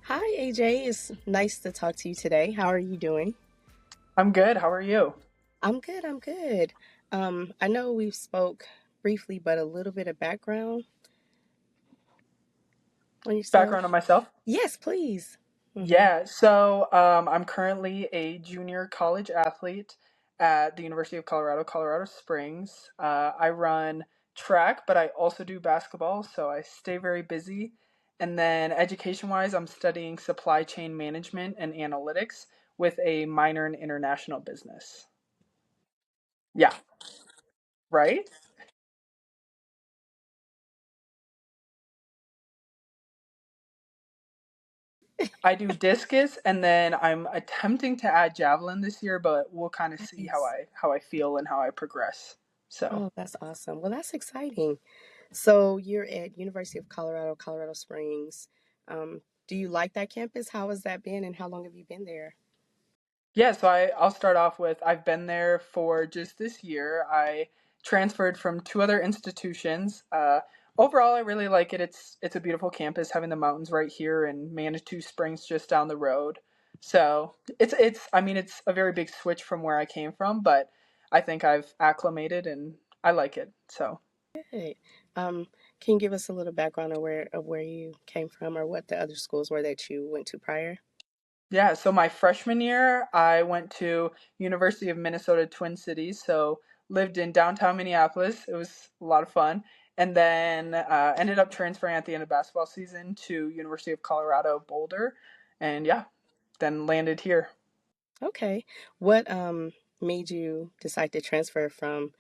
Hi, AJ. It's nice to talk to you today. How are you doing? I'm good. How are you? I'm good. I'm good. I know we've spoke briefly, but a little bit of background on Background yourself. on myself? Yes, please. Mm-hmm. I'm currently a junior college athlete at the University of Colorado, Colorado Springs. I run track, but I also do basketball, so I stay very busy. And then education wise, I'm studying supply chain management and analytics with a minor in international business. Yeah, right? I do discus and then I'm attempting to add javelin this year, but we'll kind of see how Nice. I feel and how I progress. So, Oh, that's awesome. Well, that's exciting. So you're at University of Colorado, Colorado Springs. Do you like that campus? How has that been, and how long have you been there? I'll start off with I've been there for just this year. I transferred from two other institutions. Overall, I really like it. It's a beautiful campus, having the mountains right here and Manitou Springs just down the road. So it's I mean it's a very big switch from where I came from, but I think I've acclimated and I like it. So. Good. Um, can you give us a little background of where you came from, or what the other schools were that you went to prior? Yeah, so my freshman year, I went to University of Minnesota Twin Cities, so lived in downtown Minneapolis. It was a lot of fun, and then ended up transferring at the end of basketball season to University of Colorado Boulder, and yeah, then landed here. Okay. What made you decide to transfer from,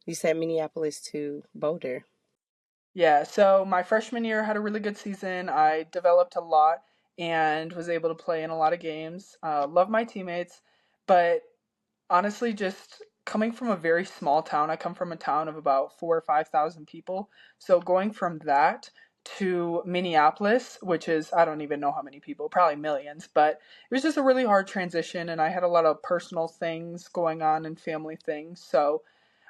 you said Minneapolis to Boulder? Yeah, so my freshman year had a really good season. I developed a lot and was able to play in a lot of games. Love my teammates, but honestly, just coming from a very small town, I come from a town of about 4 or 5 thousand people. So going from that to Minneapolis, which is, I don't even know how many people, probably millions, but it was just a really hard transition. And I had a lot of personal things going on and family things. So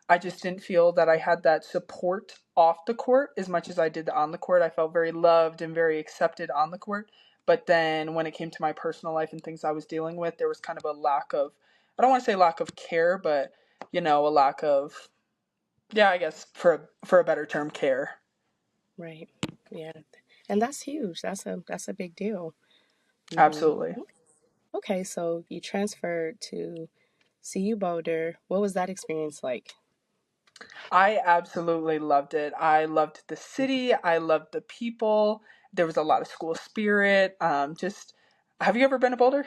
I just didn't feel that I had that support off the court as much as I did on the court. I felt very loved and very accepted on the court. But then when it came to my personal life and things I was dealing with, there was kind of a lack of, I don't want to say lack of care, but a lack of, yeah, I guess for a better term, care. Right. Yeah. And that's huge. That's a big deal. Hmm. Absolutely. Okay, so you transferred to CU Boulder. What was that experience like? I absolutely loved it. I loved the city. I loved the people. There was a lot of school spirit. Have you ever been to Boulder?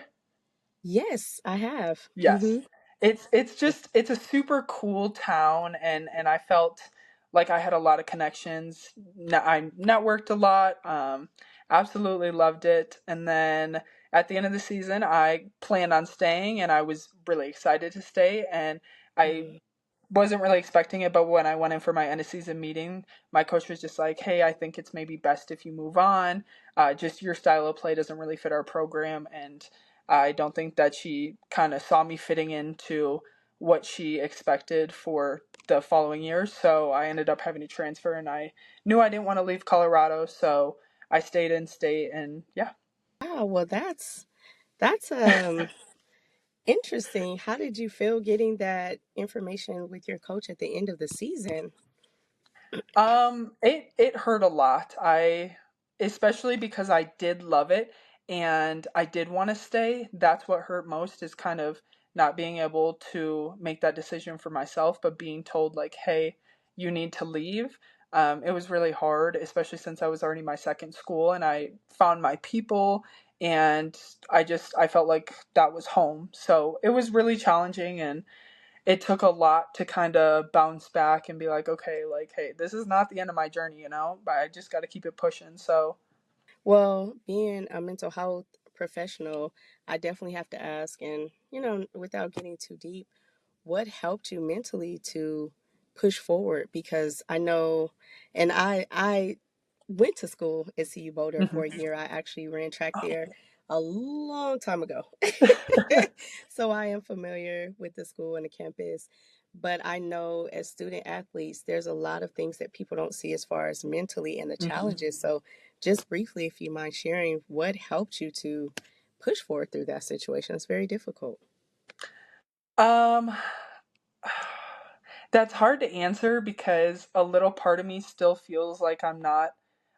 Yes, I have. Yes. It's a super cool town and I felt like I had a lot of connections. I networked a lot. Absolutely loved it. And then at the end of the season, I planned on staying and I was really excited to stay and I Mhm. wasn't really expecting it, but when I went in for my end of season meeting, my coach was just like, "Hey, I think it's maybe best if you move on. Just your style of play doesn't really fit our program, and I don't think that she kind of saw me fitting into what she expected for the following year. So I ended up having to transfer, and I knew I didn't want to leave Colorado, so I stayed in state, and yeah. Wow, well that's interesting. How did you feel getting that information with your coach at the end of the season? It hurt a lot. I especially because I did love it and I did want to stay. That's what hurt most is kind of not being able to make that decision for myself, but being told like, "Hey, you need to leave." It was really hard, especially since I was already my second school and I found my people and I felt like that was home. So it was really challenging and it took a lot to kind of bounce back and be like, okay, like, hey, this is not the end of my journey, but I just got to keep it pushing. So, Well, being a mental health professional, I definitely have to ask, and without getting too deep, what helped you mentally to push forward? Because I know, and I went to school at CU Boulder for a mhm. year. I actually ran track there a long time ago. So I am familiar with the school and the campus. But I know as student athletes, there's a lot of things that people don't see as far as mentally and the Mhm. challenges. So just briefly, if you mind sharing, what helped you to push forward through that situation? It's very difficult. Um, that's hard to answer because a little part of me still feels like I'm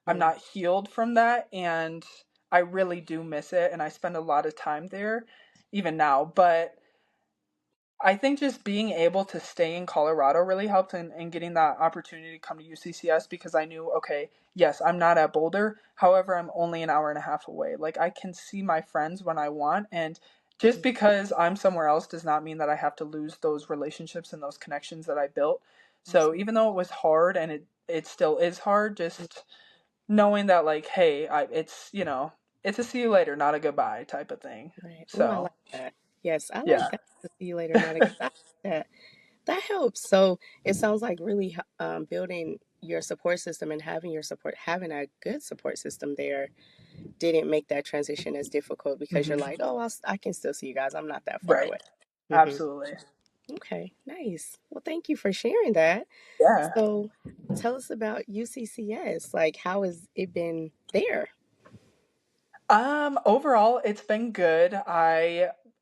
Mm, not healed from that, and I really do miss it and I spend a lot of time there even now. But I think just being able to stay in Colorado really helped and getting that opportunity to come to UCCS because I knew, okay, yes, I'm not at Boulder. However, I'm only an hour and a half away. Like I can see my friends when I want. And just mm, because I'm somewhere else does not mean that I have to lose those relationships and those connections that I built. So awesome. even though it was hard and it still is hard, Mm, just knowing that like, hey, it's, it's a see you later, not a goodbye type of thing. right. Oh, I So like that. Yes, I like yeah. that. To see you later, not a I like that. That helps. So it sounds like really building your support system and having your support, having a good support system there didn't make that transition as difficult because you're Hmm. like, oh, I can still see you guys. I'm not that far Right. away. Hmm. Absolutely. Okay, nice. Well, thank you for sharing that. Yeah. So tell us about UCCS. Like, how has it been there? Overall, it's been good.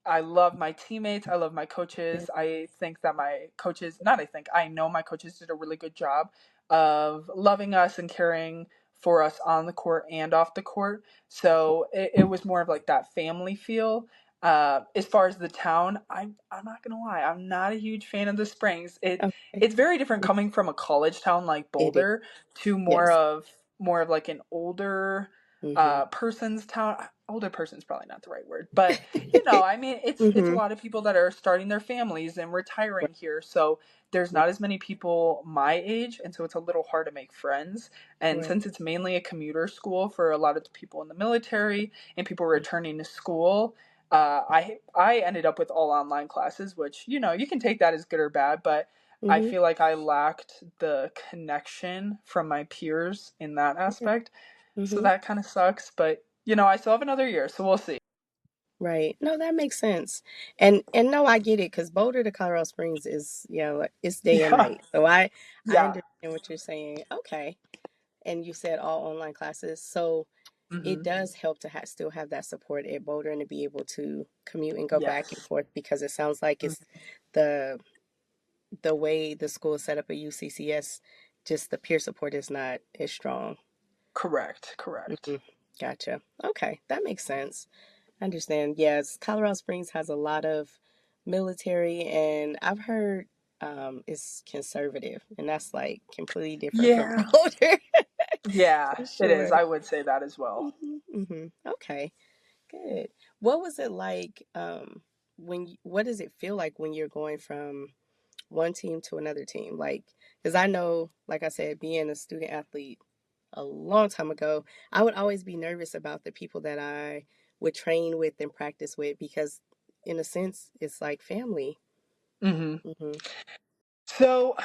I love my teammates. I love my coaches. I think that my coaches, not I think, I know my coaches did a really good job of loving us and caring for us on the court and off the court. So it was more of like that family feel. As far as the town, I'm not gonna lie, I'm not a huge fan of the Springs. Okay, It's very different coming from a college town like it is. Boulder to Yes. more of like an older Mm-hmm. person's town. Older person's probably not the right word, but I mean it's a Mm-hmm. lot of people that are starting their families and Right. retiring here, so there's Right. not as many people my age, and so it's a little hard to make friends. And Right. since it's mainly a commuter school for a lot of the people in the military and people returning to school, I ended up with all online classes, which you can take that as good or bad, but I Mm-hmm. feel like I lacked the connection from my peers in that Okay. aspect. So Mm-hmm. that kind of sucks, but I still have another year, so we'll see. Right. No, that makes sense. And no, I get it because Boulder to Colorado Springs is, like, it's day and Yeah. night. So I Yeah. understand what you're saying. Okay. And you said all online classes. So it Hmm. does help to still have that support at Boulder and to be able to commute and go back and Yes. forth because it sounds like Mm. it's the the way the school is set up at UCCS, just the peer support is not as strong. Correct. Correct. Hmm. Gotcha. Okay, that makes sense. I understand. Yes, Colorado Springs has a lot of military, and I've heard it's conservative, and that's like completely different from Yeah. Boulder Yeah, for it is. sure. I would say that as well. Okay, good. What was it like what does it feel like when you're going from one team to another team? Like, because I know, like I said, being a student athlete a long time ago, I would always be nervous about the people that I would train with and practice with because, in a sense, it's like family. Hmm. Hmm. So,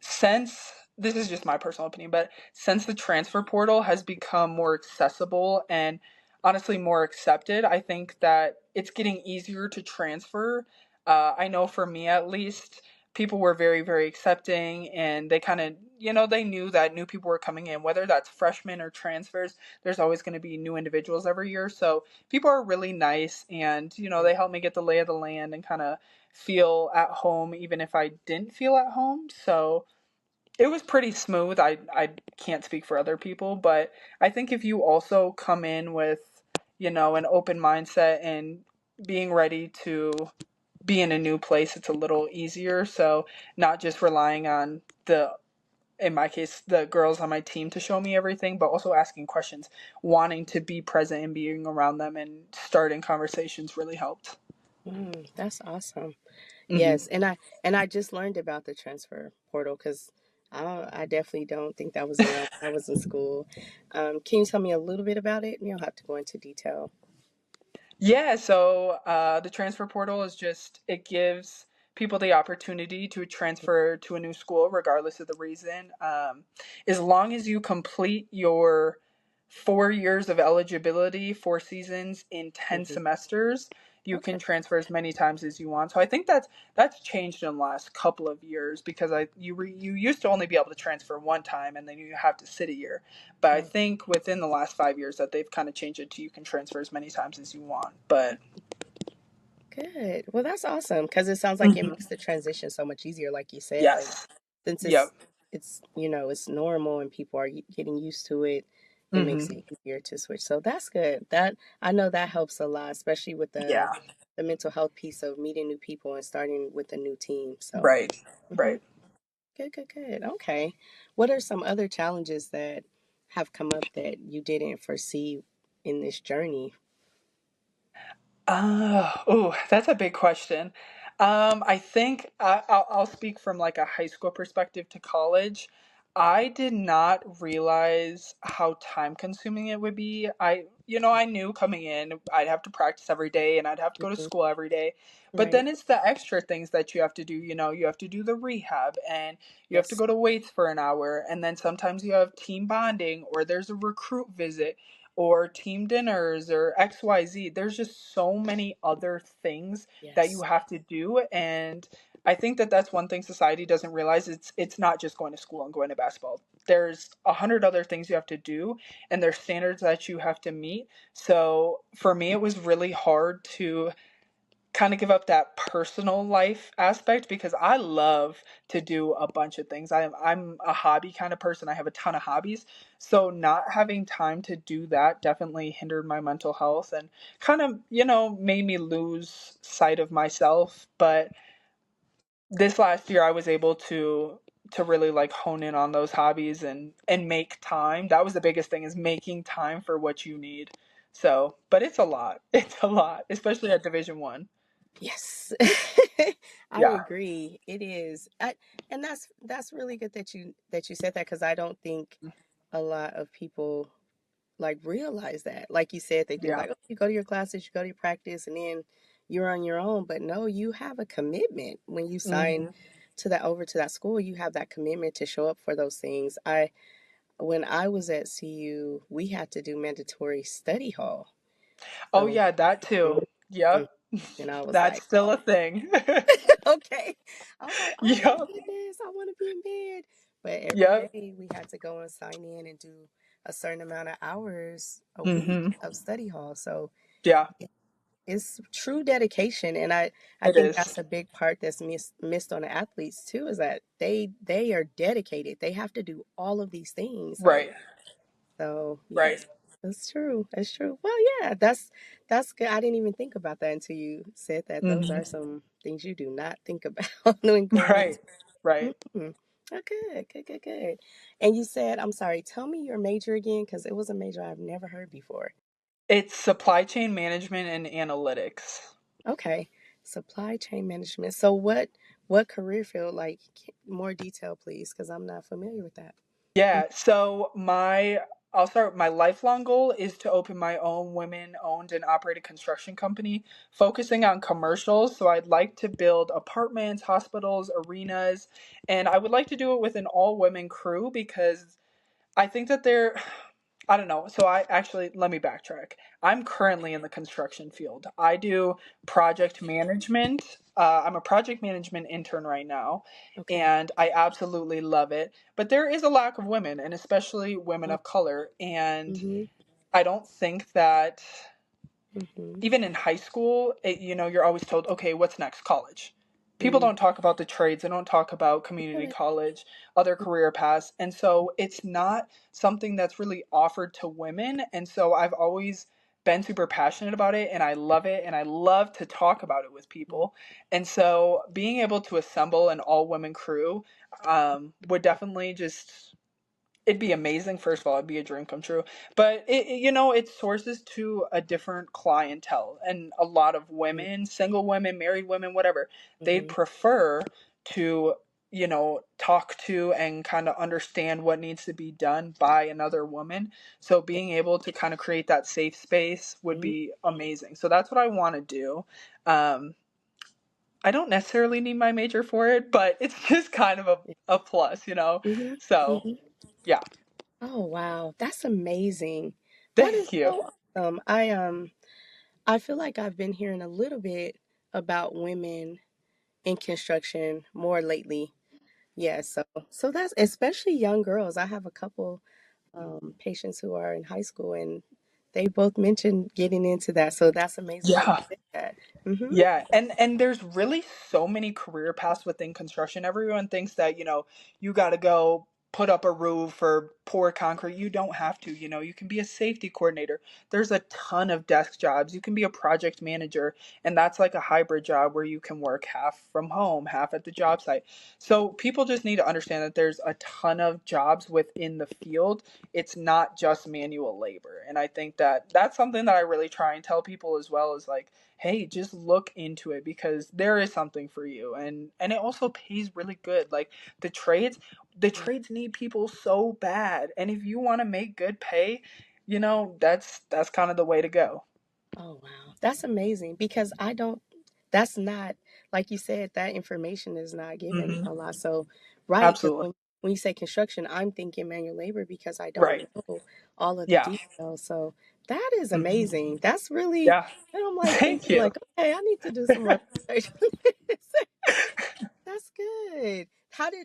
since this is just my personal opinion, but since the transfer portal has become more accessible and honestly more accepted, I think that it's getting easier to transfer. I know for me at least, people were very, very accepting and they kind of, they knew that new people were coming in, whether that's freshmen or transfers, there's always going to be new individuals every year. So people are really nice and, Right. they help me get the lay of the land and kind of feel at home even if I didn't feel at home. So it was pretty smooth. I can't speak for other people, but I think if you also come in with, an open mindset and being ready to be in a new place, it's a little easier. So not just relying on in my case, the girls on my team to show me everything, but also asking questions, wanting to be present and being around them and starting conversations really helped. That's awesome. Hmm. Yes, and I just learned about the transfer portal because I definitely don't think that was around when I was in school. Can you tell me a little bit about it? You don't have to go into detail. Yeah, so the transfer portal is just, it gives people the opportunity to transfer to a new school regardless of the reason. As long as you complete your 4 years of eligibility, 4 seasons in 10 Hmm. semesters, you can Okay. transfer as many times as you want. So I think that's changed in the last couple of years because you used to only be able to transfer one time and then you have to sit a year. But I Oh, think within the last 5 years that they've kind of changed it to you can transfer as many times as you want. But good. Well, that's awesome because it sounds like it mhm. makes the transition so much easier, like you said. Like Yes. since Yep. it's it's normal and people are getting used to it, it makes Hmm. it easier to switch. So that's good. That I know that helps a lot, especially with Yeah. the mental health piece of meeting new people and starting with a new team. So, Right. hmm, Right. good, good, good. Okay. What are some other challenges that have come up that you didn't foresee in this journey? Oh, that's a big question. I think I'll speak from like a high school perspective to college. I did not realize how time consuming it would be. I knew coming in I'd have to practice every day and I'd have to go to Hmm. school every day. But Right. then it's the extra things that you have to do. You have to do the rehab and you have to Yes. go to weights for an hour. And then sometimes you have team bonding or there's a recruit visit or team dinners or XYZ. There's just so many other things that you Yes. have to do. And I think that that's one thing society doesn't realize. It's not just going to school and going to basketball. There's 100 other things you have to do, and there's standards that you have to meet. So for me, it was really hard to kind of give up that personal life aspect because I love to do a bunch of things. I'm a hobby kind of person. I have a ton of hobbies. So not having time to do that definitely hindered my mental health and kind of, made me lose sight of myself. But this last year I was able to really like hone in on those hobbies and make time. That was the biggest thing, is making time for what you need. So, but it's a lot. It's a lot, especially at Division 1. Yes. I Yeah. agree. It is. And that's really good that you said that because I don't think a lot of people like realize that. Like you said, they think Yeah. like, oh, you go to your classes, you go to your practice, and then you're on your own. But no, you have a commitment when you sign Hmm. to that school. You have that commitment to show up for those things. I When I was at CU, we had to do mandatory study hall. Oh So, yeah, that too. mhm. Yep. And I was That's like, still a thing. okay. I was like, oh my Yep. goodness, I want to be in bed. But every Yep. day we had to go and sign in and do a certain amount of hours a week Hmm. of study hall. So Yeah, it's true dedication, and I it think is. that's a big part that's missed on the athletes too, is that they are dedicated. They have to do all of these things. Like, Right. so Right. yes, that's true. That's true. Well, yeah, that's good. I didn't even think about that until you said that. Those Hmm. are some things you do not think about when going Right. into. Right. Mm-hmm. Oh, good, good, good, good. And you said, I'm sorry. Tell me your major again, because it was a major I've never heard before. It's supply chain management and analytics. Okay, supply chain management. So what career field? Like more detail, please, because I'm not familiar with that. Yeah, so I'll start. My lifelong goal is to open my own women-owned and operated construction company, focusing on commercials. So I'd like to build apartments, hospitals, arenas, and I would like to do it with an all-women crew because I think that they're, I don't know. So I actually, let me backtrack. I'm currently in the construction field. I do project management. I'm a project management intern right now, Okay. and I absolutely love it. But there is a lack of women, and especially women Oh, of color. And mm-hmm. I don't think that Mm-hmm. even in high school, you're always told, okay, what's next? College. People Mm-hmm. don't talk about the trades. They don't talk about community college, other career paths. And so it's not something that's really offered to women. And so I've always been super passionate about it and I love it and I love to talk about it with people. And so being able to assemble an all women crew would definitely just, it'd be amazing. First of all, it'd be a dream come true. But it sources to a different clientele, and a lot of women, single women, married women, whatever, they'd Mm-hmm. prefer to talk to and kind of understand what needs to be done by another woman. So being able to kind of create that safe space would Mm-hmm. be amazing. So that's what I want to do. um, I don't necessarily need my major for it, but it's just kind of a plus. Mm-hmm. So Mm-hmm. yeah. Oh wow, that's amazing. That is Thank you. so awesome. I feel like I've been hearing a little bit about women in construction more lately. Yeah, so that's especially young girls. I have a couple patients who are in high school, and they both mentioned getting into that. So that's amazing that Yeah. you said that. Mm-hmm. Yeah, and there's really so many career paths within construction. Everyone thinks that, you got to go put up a roof or pour concrete. You don't have to, you can be a safety coordinator. There's a ton of desk jobs. You can be a project manager, and that's like a hybrid job where you can work half from home, half at the job site. So people just need to understand that there's a ton of jobs within the field. It's not just manual labor. And I think that that's something that I really try and tell people as well, is like, hey, just look into it because there is something for you, and it also pays really good. Like the trades need people so bad, and if you want to make good pay, that's kind of the way to go. Oh, wow. That's amazing because I don't, that's not, like you said, that information is not given Hmm. a lot. So, right, because Absolutely. when you say construction, I'm thinking manual labor because I don't Right. know all of the Yeah. details. So, that is Hmm. amazing. That's really, Yeah. and I'm like Thank thinking, you. like, okay, I need to do some more research on this. That's good.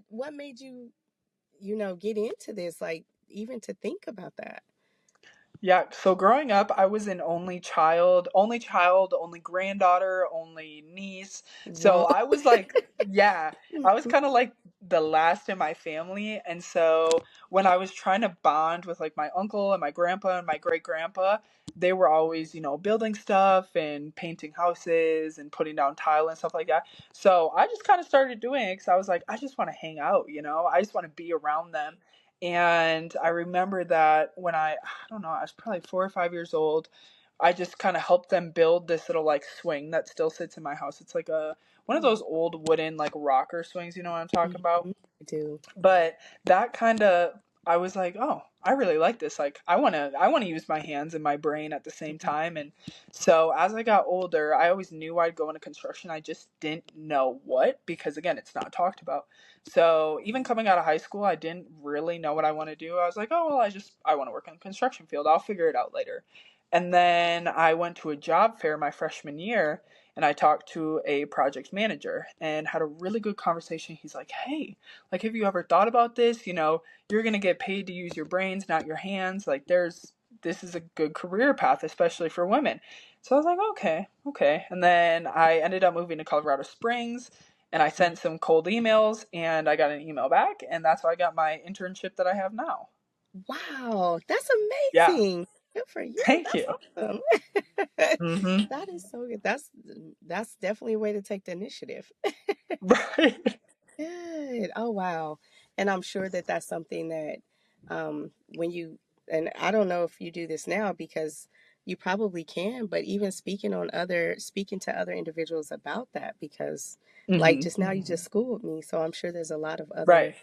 What made you, get into this? Like, even to think about that? Yeah, so growing up, I was an only child, only granddaughter, only niece. So Whoa. I was like, yeah, I was kind of like the last in my family. And so when I was trying to bond with like my uncle and my grandpa and my great grandpa, they were always, building stuff and painting houses and putting down tile and stuff like that. So I just kind of started doing it because I was like, I just want to hang out, I just want to be around them. And I remember that when I don't know, I was probably 4 or 5 years old. I just kind of helped them build this little like swing that still sits in my house. It's like one of Oh, those old wooden like rocker swings, you know what I'm talking about? mhm, I do. But that kind of, I was like, oh, I really like this. Like I want to use my hands and my brain at the same Mhm, time. And so as I got older, I always knew I'd go into construction. I just didn't know what, because again, it's not talked about. So even coming out of high school, I didn't really know what I want to do. I was like, oh well, I want to work in the construction field. I'll figure it out later. And then I went to a job fair my freshman year, and I talked to a project manager and had a really good conversation. He's like, hey, like, have you ever thought about this? You're going to get paid to use your brains, not your hands. Like, this is a good career path, especially for women. So I was like, okay, okay. And then I ended up moving to Colorado Springs, and I mhm. sent some cold emails and I got an email back. And that's how I got my internship that I have now. Wow, that's Yeah. amazing. Good for you. Thank That's you. awesome. Hmm. That is so good. That's definitely a way to take the initiative. Right. Good. Oh, wow. And I'm sure that that's something that when you, and I don't know if you do this now because you probably can, but even speaking to other individuals about that because like Hmm. just now you just schooled me, so I'm sure there's a lot of Right. other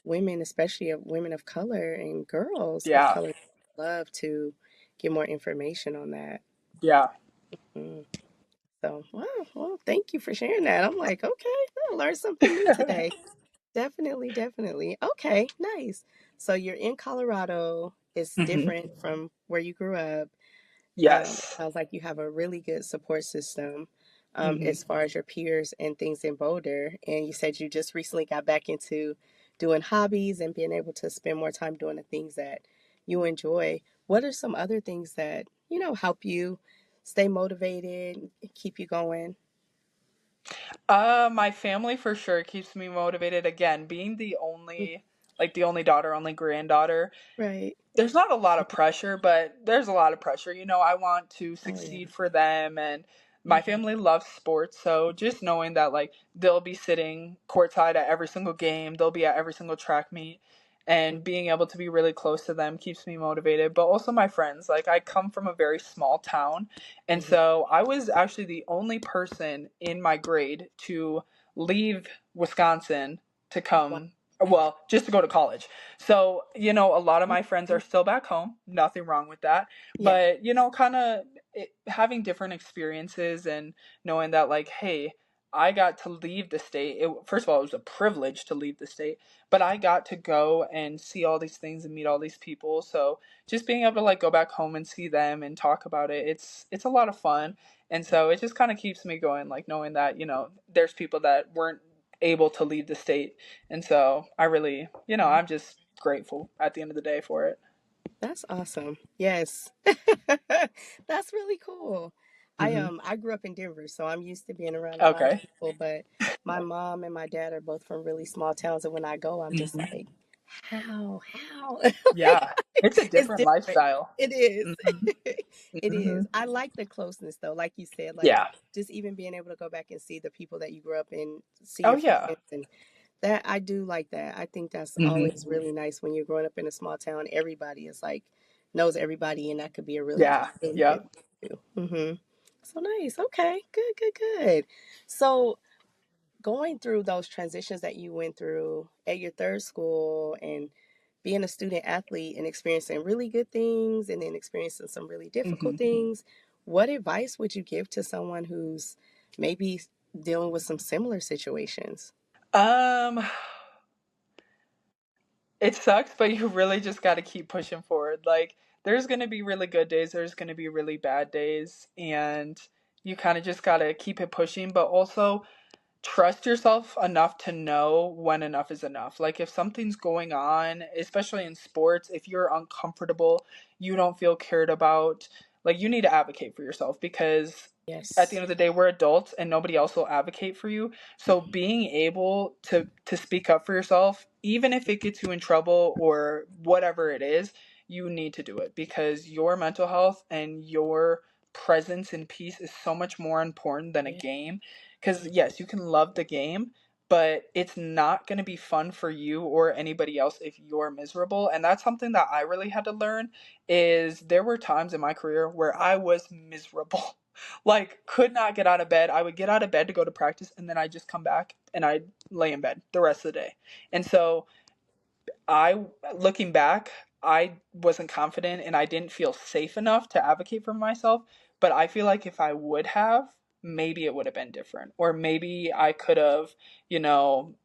women, especially of women of color and girls of Yeah. color, love to get more information on that. Yeah. Mm. So, wow. Well, thank you for sharing that. I'm like, okay, I learned something new today. Definitely, definitely. Okay, nice. So you're in Colorado. It's Hmm. different from where you grew up. It Yes. sounds like you have a really good support system Hmm. as far as your peers and things in Boulder. And you said you just recently got back into doing hobbies and being able to spend more time doing the things that you enjoy. What are some other things that, help you stay motivated, keep you going? My family for sure keeps me motivated. Again, being Mm, the only daughter, only granddaughter, right. there's not a lot of pressure, but there's a lot of pressure. I want to Oh, yeah. succeed for them, and my Hmm. family loves sports. So just knowing that like they'll be sitting courtside at every single game, they'll be at every single track meet, and being able to be really close to them keeps me motivated. But also my friends. Like I come from a very small town, and Hmm. so I was actually the only person in my grade to leave Wisconsin to Wow. come, well, just to go to college. So, a lot of my friends are Okay. still back home. Nothing wrong with that. Yeah. But, kind of having different experiences and knowing that, like, hey, I got to leave the state. First of all, it was a privilege to leave the state, but I got to go and see all these things and meet all these people. So just being able to like go back home and see them and talk about it, it's a lot of fun. And so it just kind of keeps me going, like knowing that, there's people that weren't able to leave the state. And so I really, I'm just grateful at the end of the day for it. That's awesome. Yes. That's really cool. Hmm. I grew up in Denver, so I'm used to being around a lot of Okay. people, but my mom and my dad are both from really small towns, and when I go, I'm just Hmm. like, how? Like, Yeah. It's a it's different different. lifestyle. It is. Hmm. It Hmm. is. I like the closeness though, like you said, like Yeah. just even being able to go back and see the people that you grew up in, see Oh, your yeah. friends, and that I do like that. I think that's always Hmm. really nice when you're growing up in a small town. Everybody is like knows everybody, and that could be a Yeah. really good Yep. thing too. So nice. Okay. Good. Good. Good. So going through those transitions that you went through at your third school and being a student athlete and experiencing really good things and then experiencing some really difficult Hmm. things, what advice would you give to someone who's maybe dealing with some similar situations? Um, it sucks, but you really just got to keep pushing forward. Like, there's going to be really good days, there's going to be really bad days, and you kind of just got to keep it pushing, but also trust yourself enough to know when enough is enough. Like if something's going on, especially in sports, if you're uncomfortable, you don't feel cared about, like you need to advocate for yourself because at the Yes. end of the day we're adults and nobody else will advocate for you. So being able to speak up for yourself, even if it gets you in trouble or whatever it is, you need to do it because your mental health and your presence and peace is so much more important than a Yeah. game. Because, yes, you can love the game, but it's not going to be fun for you or anybody else if you're miserable. And that's something that I really had to learn is there were times in my career where I was miserable. Like, could not get out of bed. I would get out of bed to go to practice, and then I'd just come back and I'd lay in bed the rest of the day. And so I, looking back, I wasn't confident and I didn't feel safe enough to advocate for myself. But I feel like if I would have, maybe it would have been different. Or maybe I could have, you know,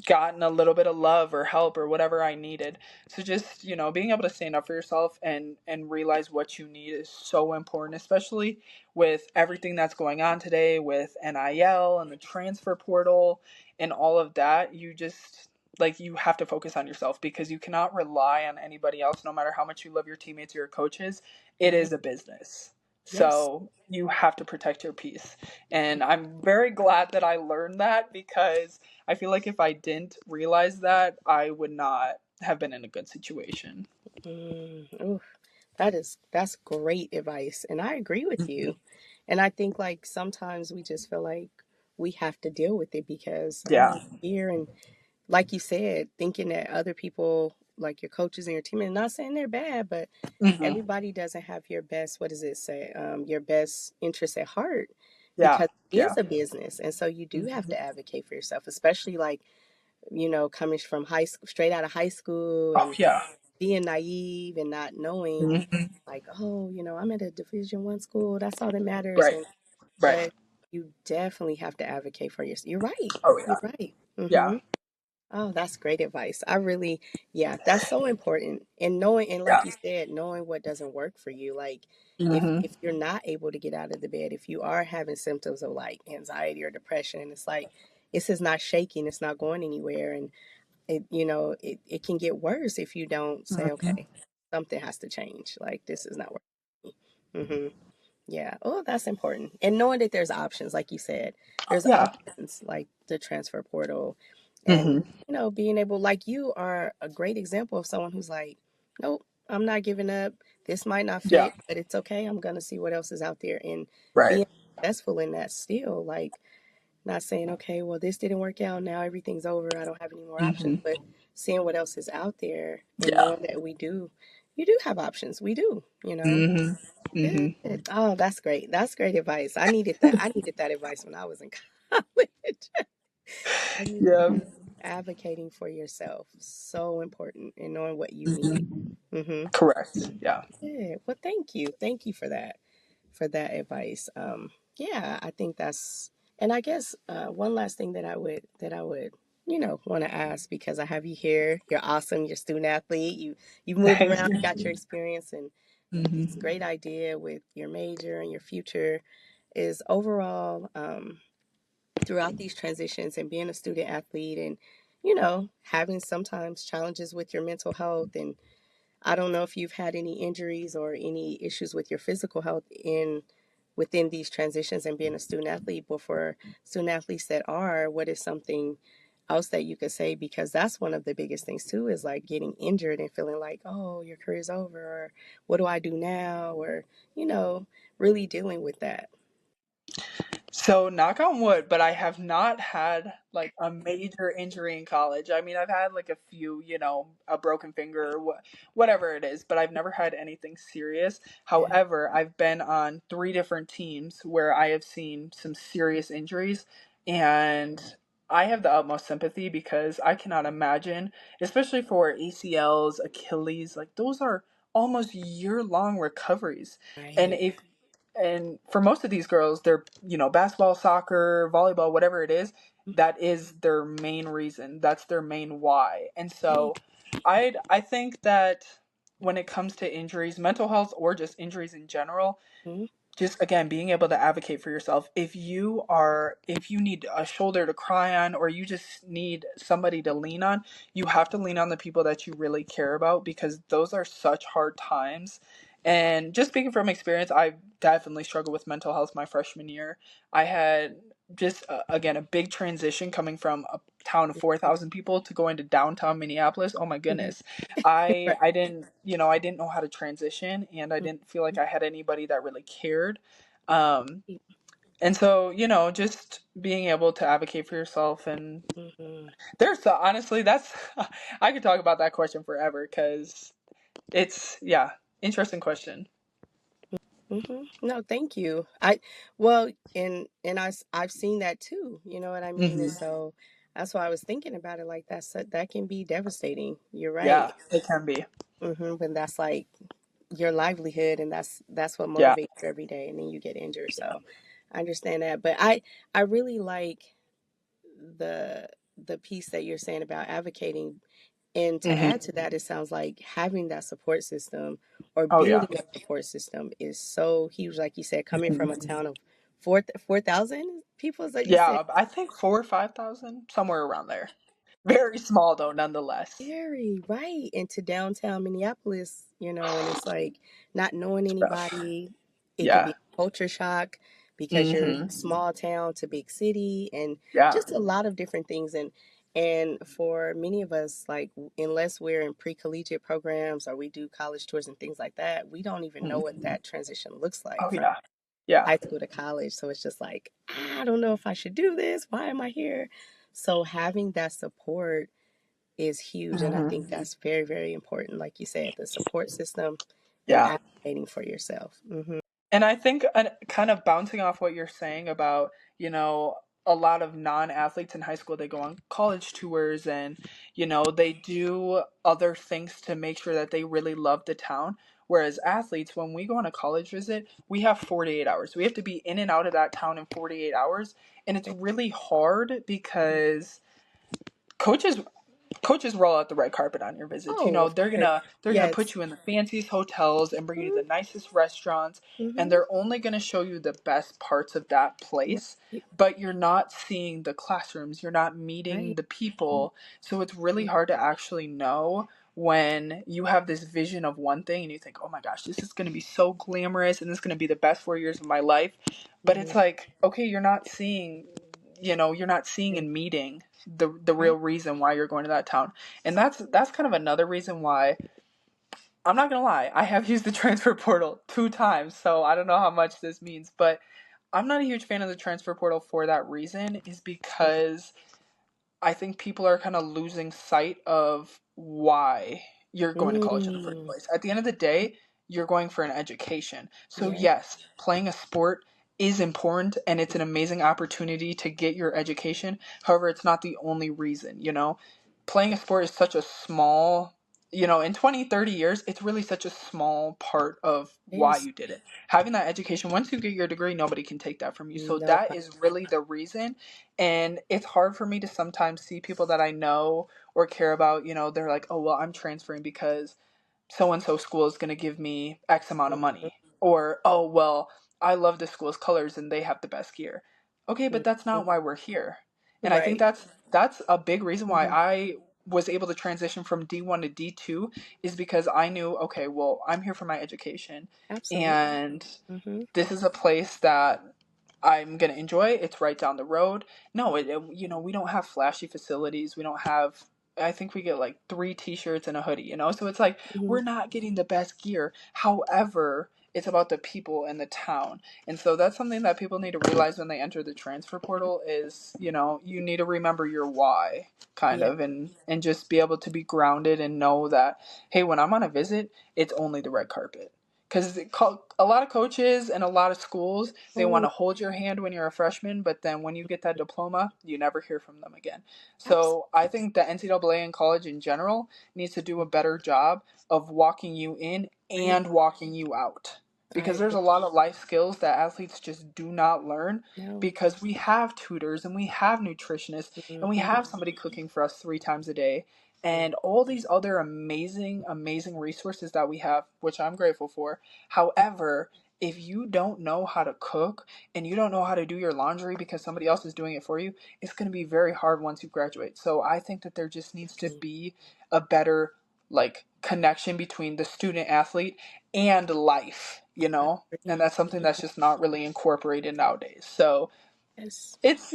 gotten a little bit of love or help or whatever I needed. So just, being able to stand up for yourself and realize what you need is so important, especially with everything that's going on today with NIL and the transfer portal and all of that. You just like you have to focus on yourself because you cannot rely on anybody else no matter how much you love your teammates or your coaches. It Right. is a business. Yes. So you have to protect your peace. And I'm very glad that I learned that because I feel like if I didn't realize that, I would not have been in a good situation. Oof. That's great advice, and I agree with Hmm. you. And I think like sometimes we just feel like we have to deal with it because Yeah. here and like you said, thinking that other people like your coaches and your team, and not saying they're bad, but Hmm. everybody doesn't have your best. What does it say? Your best interest at heart, Yeah. because it Yeah. is a business, and so you do have Hmm. to advocate for yourself, especially like coming from high school, straight out of high school, Oh, and yeah. being naive and not knowing Hmm. like, oh, I'm at a Division 1 school, that's all that matters. Right. And Right. but you definitely have to advocate for yourself. You're right. Oh, You're yeah. right. Yeah. Oh, that's great advice. I really, yeah, that's so important. And knowing, and like Yeah. you said, knowing what doesn't work for you. Like Hmm. if you're not able to get out of the bed, if you are having symptoms of like anxiety or depression, and it's like it's just not shaking, it's not going anywhere, and it can get worse if you don't say, Hmm. okay, something has to change. Like this is not working. Yeah. Oh, that's important. And knowing that there's options, like you said, there's Yeah. options like the transfer portal and, Hmm. being able, like you are a great example of someone who's like, nope, I'm not giving up. This might not Yeah. fit, but it's okay. I'm going to see what else is out there and Right. being successful in that still, like not saying, okay, well, this didn't work out. Now everything's over. I don't have any more options, Hmm. but seeing what else is out there and Yeah. knowing that you do have options. We do. Hmm. Good. Hmm. Oh, that's great. That's great advice. I needed that. I needed that advice when I was in college. I needed Yeah. that. Advocating for yourself. So important and knowing what you need. Hmm. Mm-hmm. Correct. Yeah. Yeah. Well, thank you. Thank you for that advice. Yeah, I think that's And I guess one last thing that I would want to ask, because I have you here. You're awesome. You're a student athlete. You moved Thank around, you. got your experience, and this Hmm. great idea with your major and your future is overall, throughout these transitions and being a student athlete and having sometimes challenges with your mental health. And I don't know if you've had any injuries or any issues with your physical health in within these transitions and being a student athlete, but for student athletes that are, what is something else that you could say? Because that's one of the biggest things too, is like getting injured and feeling like, oh, your career's over, or what do I do now? Or, you know, really dealing with that. So, knock on wood, but I have not had like a major injury in college. I mean, I've had like a few, a broken finger or whatever it is, but I've never had anything serious. Yeah. However, I've been on three different teams where I have seen some serious injuries, and I have the utmost sympathy because I cannot imagine, especially for ACLs, Achilles, like those are almost year-long recoveries. And Right. if and for most of these girls, they're, basketball, soccer, volleyball, whatever it is, that is their main reason. That's their main why. And Right. so I think that when it comes to injuries, mental health or just injuries in general, Mhm. just again being able to advocate for yourself. If you need a shoulder to cry on, or you just need somebody to lean on, you have to lean on the people that you really care about, because those are such hard times. And just speaking from experience, I definitely struggled with mental health my freshman year. I had just again a big transition coming from a town of 4,000 people to going to downtown Minneapolis. Oh my Mhm. goodness. I Right. I didn't I didn't know how to transition, and I didn't feel like I had anybody that really cared. Um, and so, just being able to advocate for yourself. And Mhm. honestly, that's I could talk about that question forever, because it's, yeah, interesting question. No, thank you. Well, and I've seen that too. You know what I mean? And Hmm. so that's why I was thinking about it. Like that can be devastating. You're Yeah, right. it can be. When that's like your livelihood, and that's what Yeah. motivates you every day, and then you get injured. So I understand that. But I really like the the piece that you're saying about advocating. And to Hmm. add to that, it sounds like having that support system or Oh yeah. building a support system is so huge. Like you said, coming from a Mhm. town of 4,000 people, is that you said? Yeah, I think 4 or 5,000, somewhere around there. Very small though, nonetheless. Very right into downtown Minneapolis, and it's like not knowing It's rough. anybody. It could be Yeah. a culture shock because you're Hmm. small town to big city, and Yeah. just a lot of different things. And for many of us, like unless we're in pre-collegiate programs or we do college tours and things like that, we don't even know what Mhm. that transition looks like Oh from yeah. Yeah. high school to college. So it's just like, I don't know if I should do this. Why am I here? So having that support is huge. And I think Hmm. that's very, very important. Like you said, the support system and Yeah. advocating for yourself. And I think, kind of bouncing off what you're saying about, a lot of non-athletes in high school, they go on college tours, and, they do other things to make sure that they really love the town. Whereas athletes, when we go on a college visit, we have 48 hours. We have to be in and out of that town in 48 hours. And it's really hard because coaches coaches roll out the red carpet on your visits. Oh, of They're course. gonna put Yes. you in the fanciest hotels and bring you to the nicest restaurants, and Mm-hmm. they're only gonna show you the best parts of that place. Right. But you're not seeing the classrooms, you're not meeting Right. the people, so it's really hard to actually know when you have this vision of one thing and you think, oh my gosh, this is going to be so glamorous and this is going to be the best 4 years of my life. But Mm-hmm. it's like, okay, you're not seeing and meeting the real Right. reason why you're going to that town. And that's kind of another reason why, I'm not gonna lie, I have used the transfer portal 2 times, so I don't know how much this means, but I'm not a huge fan of the transfer portal for that reason, is because I think people are kind of losing sight of why you're going to college in the first Mm. place. At the end of the day, you're going for an education. So, Yeah. yes, playing a sport is important and it's an amazing opportunity to get your education. However, it's not the only reason. Playing a sport is such a small in 20, 30 years, it's really such a small part of It why is. you did it. Having that education, once you get your degree, nobody can take that from you. So that Nobody. is really the reason. And it's hard for me to sometimes see people that I know or care about, they're like, oh, well, I'm transferring because so and so school is going to give me X amount of money. Or, oh, well, I love the school's colors and they have the best gear. Okay, but that's Mhm. not why we're here. And I think Right. that's a big reason why Mhm. I was able to transition from D1 to D2 is because I knew, okay, well, I'm here for my education Absolutely. and Mhm. this is a place that I'm gonna enjoy. It's right down the road. No, we don't have flashy facilities. We don't have. I think we get like 3 T-shirts and a hoodie. So it's like Mhm. we're not getting the best gear. However, it's about the people and the town, and so that's something that people need to realize when they enter the transfer portal. Is you need to remember your why, kind Yeah. of, and just be able to be grounded and know that hey, when I'm on a visit, it's only the red carpet because a lot of coaches and a lot of schools they want Oh, to hold your hand when you're a freshman, but then when you get that diploma you never hear from them again. absolutely. So I think the NCAA and college in general needs to do a better job of walking you in Agree. and walking you out, I because there's agree. a lot of life skills that athletes just do not learn, No. because we have tutors and we have nutritionists and we Mhm. have somebody cooking for us 3 times a day Mm. and all these other amazing, amazing resources that we have, which I'm grateful for. However, if you don't know how to cook and you don't know how to do your laundry because somebody else is doing it for you, it's going to be very hard once you graduate. So I think that there just needs to be a better like connection between the student athlete and I life, and agree. that's something that's just not really incorporated nowadays. So Yes. it's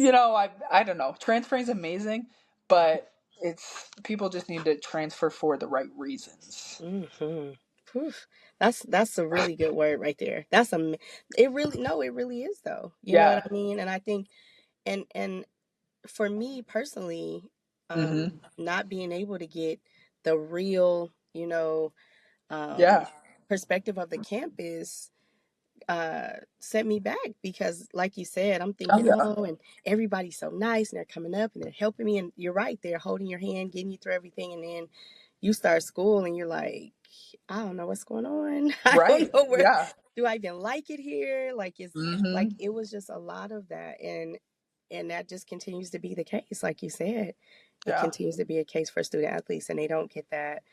I don't know. Transferring is amazing, but it's people just need to transfer for the right reasons. Mm-hmm. Poof. That's a really good word right there. It really, no, it really is though. You know what Yeah. I mean? And I think, and for me personally, Mhm. not being able to get the real, Yeah. um, perspective of the campus set me back because like you said, I'm Oh thinking, yeah. oh, and everybody's so nice and they're coming up and they're helping me, and you're right, they're holding your hand, getting you through everything, and then you start school and you're like, I don't know what's going on. I don't Right. know where, Yeah. do I even like it here? Like Mhm. it was just a lot of that, and that just continues to be the case. Like you said, it Yeah. continues to be a case for student athletes, and they don't get that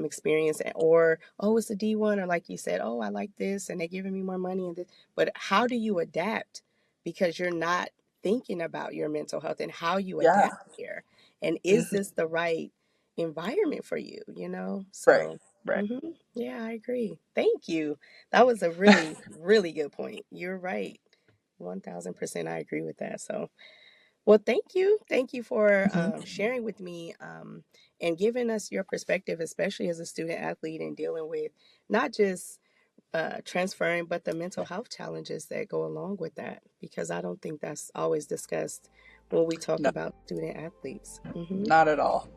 experience, or oh, it's a D1, or like you said, oh, I like this and they're giving me more money and this. But how do you adapt, because you're not thinking about your mental health and how you adapt Yeah. here, and is Mhm. this the right environment for you? Right. So Right. yeah, I agree. Thank you. That was a really, really good point. You're right. 1000% I agree with that. So well, thank you. Thank you for Mhm. sharing with me, and giving us your perspective, especially as a student athlete and dealing with not just transferring, but the mental health challenges that go along with that, because I don't think that's always discussed when we talk No, about student athletes. not at all.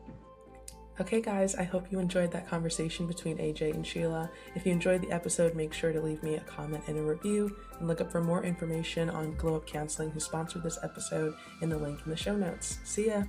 Okay, guys, I hope you enjoyed that conversation between AJ and Sheila. If you enjoyed the episode, make sure to leave me a comment and a review, and look up for more information on Glow Up Counseling, who sponsored this episode, in the link in the show notes. See ya!